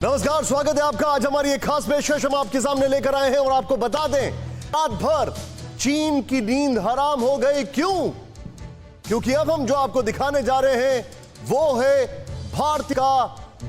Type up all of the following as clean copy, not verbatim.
नमस्कार, स्वागत है आपका। आज हमारी एक खास पेशकश हम आपके सामने लेकर आए हैं और आपको बता दें, रात भर चीन की नींद हराम हो गई। क्यों? क्योंकि अब हम जो आपको दिखाने जा रहे हैं वो है भारत का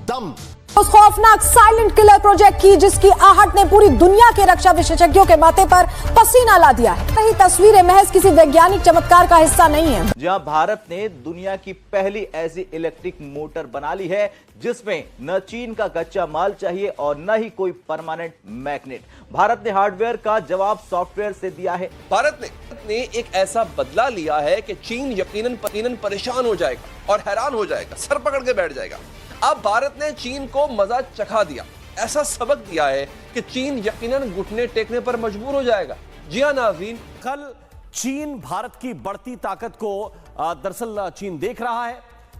दम। उस खौफनाक साइलेंट किलर प्रोजेक्ट की जिसकी आहट ने पूरी दुनिया के रक्षा विशेषज्ञों के माथे पर पसीना ला दिया है। यही तस्वीरें महज किसी वैज्ञानिक चमत्कार का हिस्सा नहीं है। जहां भारत ने दुनिया की पहली ऐसी इलेक्ट्रिक मोटर बना ली है जिसमें न चीन का कच्चा माल चाहिए और न ही कोई परमानेंट मैग्नेट। भारत ने हार्डवेयर का जवाब सॉफ्टवेयर से दिया है। भारत ने एक ऐसा बदला लिया है कि चीन यकीनन परेशान हो जाएगा और हैरान हो जाएगा, सर पकड़ के बैठ जाएगा। अब भारत ने चीन को मजा चखा दिया, ऐसा सबक दिया है कि चीन यकीनन घुटने टेकने पर मजबूर हो जाएगा। जी हां नाज़रीन, कल चीन भारत की बढ़ती ताकत को दरअसल चीन देख रहा है,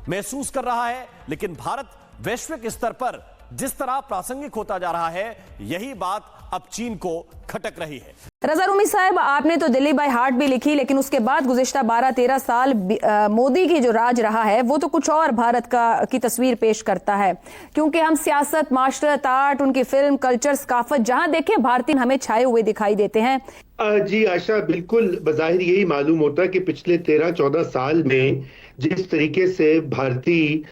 महसूस कर रहा है, लेकिन भारत वैश्विक स्तर पर जिस तरह प्रासंगिक होता जा रहा है, यही बात अब चीन को खटक रही है। रजा रूमी साहब, आपने तो दिल्ली बाय हार्ट भी लिखी, लेकिन उसके बाद गुज़िश्ता 12-13 साल मोदी की जो राज रहा है वो तो कुछ और भारत की तस्वीर पेश करता है। क्योंकि हम सियासत, माशरत, आर्ट, उनकी फिल्म, कल्चर, सकाफत जहां देखें भारतीय हमें छाए हुए दिखाई देते हैं। जी आशा, बिल्कुल बज़ाहिर यही मालूम होता है कि पिछले 13-14 साल में जिस तरीके से भारतीय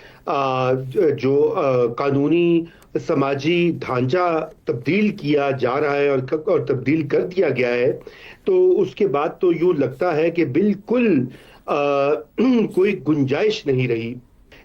जो कानूनी समाजी ढांचा तब्दील किया जा रहा है और तब्दील कर दिया गया है, तो उसके बाद तो यूं लगता है कि बिल्कुल कोई गुंजाइश नहीं रही।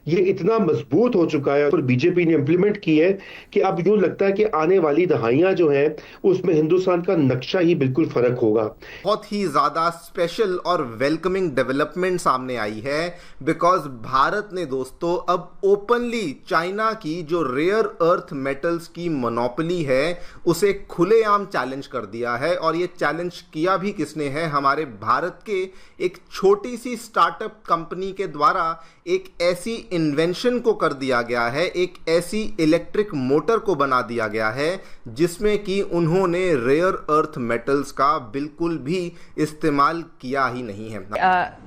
ये इतना मजबूत हो चुका है और बीजेपी ने इंप्लीमेंट की है कि अब यूं लगता है कि आने वाली दहाइयां जो हैं उसमें हिंदुस्तान का नक्शा ही बिल्कुल फर्क होगा। बहुत ही ज़्यादा स्पेशल और वेलकमिंग डेवलपमेंट सामने आई है, बिकॉज भारत ने दोस्तों अब ओपनली चाइना की जो रेयर अर्थ मेटल्स की मोनोपोली है उसे खुलेआम चैलेंज कर दिया है। और ये चैलेंज किया भी किसने है? हमारे भारत के एक छोटी सी स्टार्टअप कंपनी के द्वारा एक ऐसी इन्वेंशन को कर दिया गया है, एक ऐसी इलेक्ट्रिक मोटर को बना दिया गया है जिसमें कि उन्होंने रेयर अर्थ मेटल्स का बिल्कुल भी इस्तेमाल किया ही नहीं है।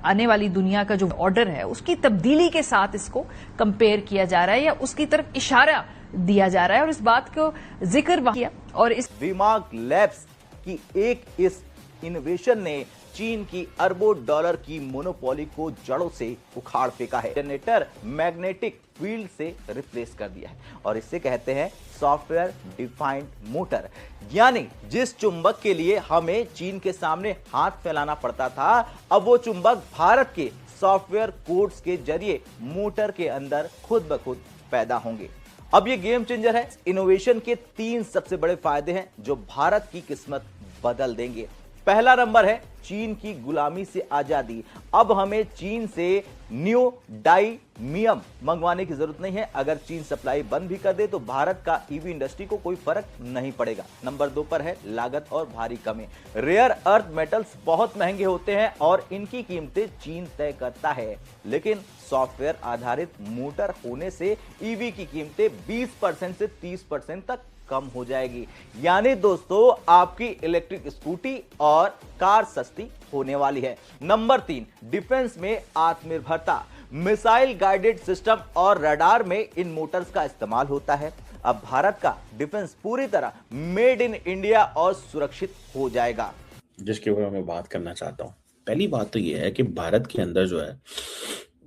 आने वाली दुनिया का जो ऑर्डर है उसकी तब्दीली के साथ इसको कंपेयर किया जा रहा है या उसकी तरफ इशारा दिया जा रहा है, और इस बात को जिक्र किया। और इस विमाग लैब्स की एक इस इनोवेशन ने चीन की अरबों डॉलर की मोनोपोली को जड़ों से उखाड़ फेंका है। जनरेटर मैग्नेटिक फील्ड से रिप्लेस कर दिया है और इससे कहते हैं सॉफ्टवेयर डिफाइंड मोटर। यानी जिस चुंबक के लिए हमें चीन के सामने हाथ फैलाना पड़ता था, अब वो चुंबक भारत के सॉफ्टवेयर कोड्स के जरिए मोटर के अंदर खुद ब खुद पैदा होंगे। अब ये गेम चेंजर है। इनोवेशन के 3 सबसे बड़े फायदे हैं जो भारत की किस्मत बदल देंगे। पहला नंबर है चीन की गुलामी से आजादी। अब हमें चीन से नियोडाइमियम मंगवाने की जरूरत नहीं है। अगर चीन सप्लाई बंद भी कर दे तो भारत का ईवी इंडस्ट्री को कोई फर्क नहीं पड़ेगा। नंबर 2 पर है लागत और भारी कमी। रेयर अर्थ मेटल्स बहुत महंगे होते हैं और इनकी कीमतें चीन तय करता है, लेकिन सॉफ्टवेयर आधारित मोटर होने से ईवी की कीमतें 20% से 30% तक कम हो जाएगी। यानी दोस्तों आपकी इलेक्ट्रिक स्कूटी और कार सस्ती होने वाली है। नंबर 3, डिफेंस में आत्मनिर्भरता। मिसाइल गाइडेड सिस्टम और रडार में इन मोटर्स का इस्तेमाल होता है। अब भारत का डिफेंस पूरी तरह मेड इन इंडिया और सुरक्षित हो जाएगा। जिसके ऊपर मैं बात करना चाहता हूँ, पहली बात तो ये है कि भारत के अंदर जो है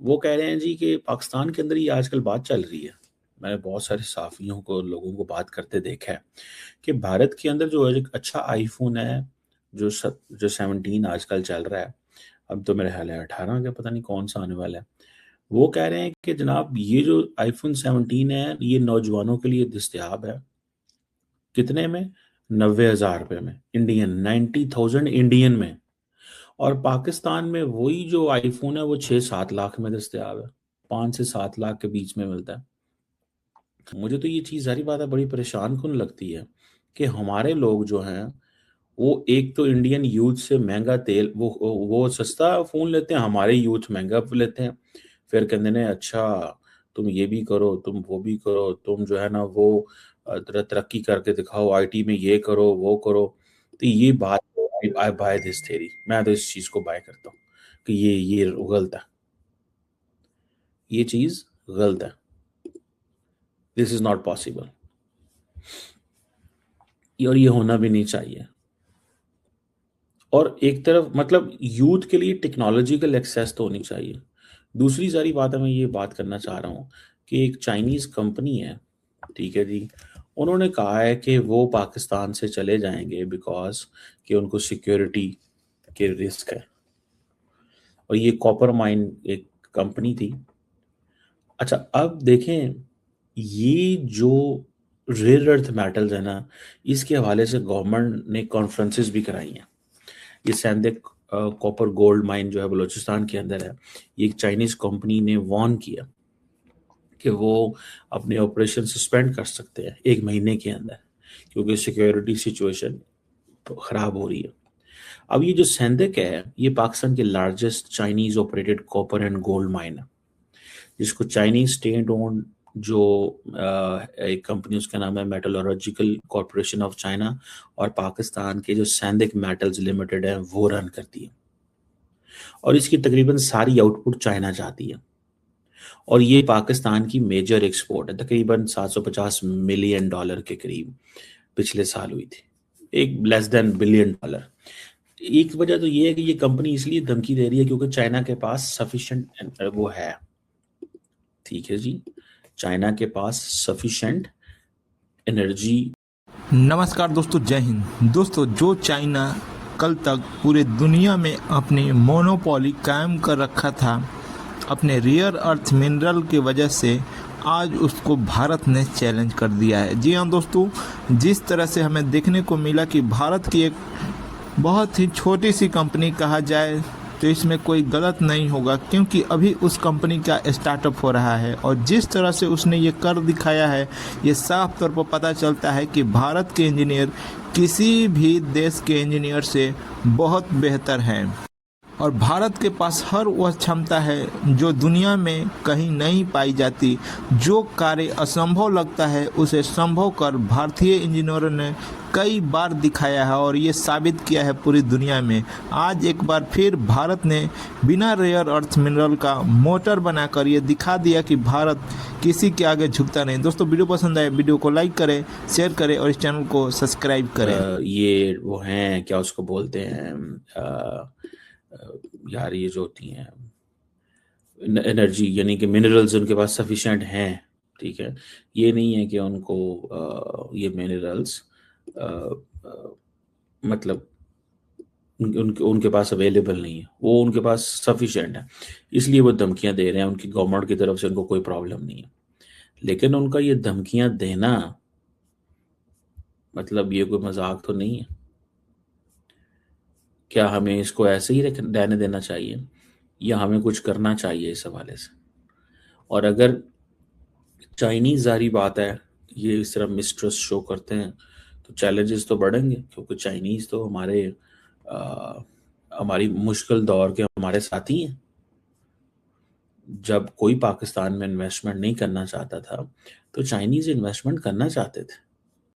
वो कह रहे हैं जी कि पाकिस्तान के अंदर ये आजकल बात चल रही है। मैंने बहुत सारे साफियों को, लोगों को बात करते देखा है कि भारत के अंदर जो एक अच्छा आईफोन है जो 17 आजकल चल रहा है, अब तो मेरे ख्याल है 18 का पता नहीं कौन सा आने वाला है। वो कह रहे हैं कि जनाब ये जो आईफोन 17 है ये नौजवानों के लिए दस्तयाब है। कितने में? 90,000 रुपये में, इंडियन, 90,000 इंडियन में। और पाकिस्तान में वही जो आईफोन है वो 6-7 लाख में दस्तयाब है, 5 से 7 लाख के बीच में मिलता है। मुझे तो ये चीज़ सारी बात है बड़ी परेशान कुन लगती है कि हमारे लोग जो हैं वो एक तो इंडियन यूथ से महंगा तेल, वो सस्ता फ़ोन लेते हैं, हमारे यूथ महंगा लेते हैं। फिर कहते हैं अच्छा तुम ये भी करो, तुम वो भी करो, तुम जो है ना वो तरक्की करके दिखाओ, आईटी में ये करो वो करो। तो ये बात, आई बाय दिस थ्योरी, मैं तो इस चीज़ को बाय करता हूँ कि ये गलत है, ये चीज़ गलत है। This is not possible. और ये होना भी नहीं चाहिए। और एक तरफ मतलब यूथ के लिए टेक्नोलॉजिकल एक्सेस तो होनी चाहिए। दूसरी सारी बात है, मैं ये बात करना चाह रहा हूँ कि एक चाइनीज कंपनी है, ठीक है जी, उन्होंने कहा है कि वो पाकिस्तान से चले जाएंगे बिकॉज कि उनको सिक्योरिटी के रिस्क है। और ये कॉपर माइन एक कंपनी थी। अच्छा, अब देखें, ये जो रेयर अर्थ मेटल्स है ना, इसके हवाले से गवर्नमेंट ने कॉन्फ्रेंसेस भी कराई हैं। ये सैंदिक कॉपर गोल्ड माइन जो है बलूचिस्तान के अंदर है, ये एक चाइनीज कंपनी ने वार्न किया कि वो अपने ऑपरेशन सस्पेंड कर सकते हैं 1 महीने के अंदर, क्योंकि सिक्योरिटी सिचुएशन खराब हो रही है। अब ये जो सैंदिक है, ये पाकिस्तान के largest Chinese operated copper and gold mine है, जिसको चाइनीज स्टेट ओन्ड जो एक कंपनी, उसका नाम है मेटलर्जिकल कॉर्पोरेशन ऑफ चाइना, और पाकिस्तान के जो सैंदिक मेटल्स लिमिटेड है वो रन करती है। और इसकी तकरीबन सारी आउटपुट चाइना जाती है। और ये पाकिस्तान की मेजर एक्सपोर्ट है, तकरीबन $750 मिलियन के करीब पिछले साल हुई थी, एक लेस देन $1 बिलियन। एक वजह तो ये है कि ये कंपनी इसलिए धमकी दे रही है क्योंकि चाइना के पास सफिशिएंट वो है, ठीक है जी, चाइना के पास सफिशिएंट एनर्जी। नमस्कार दोस्तों, जय हिंद। दोस्तों, जो चाइना कल तक पूरे दुनिया में अपनी मोनोपोली कायम कर रखा था अपने रेयर अर्थ मिनरल की वजह से, आज उसको भारत ने चैलेंज कर दिया है। जी हाँ दोस्तों, जिस तरह से हमें देखने को मिला कि भारत की एक बहुत ही छोटी सी कंपनी कहा जाए तो इसमें कोई गलत नहीं होगा, क्योंकि अभी उस कंपनी का स्टार्टअप हो रहा है। और जिस तरह से उसने ये कर दिखाया है, ये साफ तौर पर पता चलता है कि भारत के इंजीनियर किसी भी देश के इंजीनियर से बहुत बेहतर हैं। और भारत के पास हर वह क्षमता है जो दुनिया में कहीं नहीं पाई जाती। जो कार्य असंभव लगता है उसे संभव कर भारतीय इंजीनियरों ने कई बार दिखाया है और ये साबित किया है पूरी दुनिया में। आज एक बार फिर भारत ने बिना रेयर अर्थ मिनरल का मोटर बनाकर ये दिखा दिया कि भारत किसी के आगे झुकता नहीं। दोस्तों, वीडियो पसंद आए वीडियो को लाइक करें, शेयर करें और इस चैनल को सब्सक्राइब करें। ये वो हैं, क्या उसको बोलते हैं यार, ये जो होती हैं एनर्जी, यानी कि मिनरल्स उनके पास सफिशिएंट हैं, ठीक है। ये नहीं है कि उनको ये मिनरल्स मतलब उनके पास अवेलेबल नहीं है, वो उनके पास सफिशिएंट है, इसलिए वो धमकियां दे रहे हैं। उनकी गवर्नमेंट की तरफ से उनको कोई प्रॉब्लम नहीं है, लेकिन उनका ये धमकियां देना मतलब ये कोई मजाक तो नहीं है। क्या हमें इसको ऐसे ही रहने देना चाहिए या हमें कुछ करना चाहिए इस हवाले से? और अगर चाइनीज जारी बात है, ये इस तरह मिसट्रस्ट शो करते हैं तो चैलेंजेस तो बढ़ेंगे, क्योंकि चाइनीज तो हमारी मुश्किल दौर के हमारे साथी हैं। जब कोई पाकिस्तान में इन्वेस्टमेंट नहीं करना चाहता था तो चाइनीज इन्वेस्टमेंट करना चाहते थे।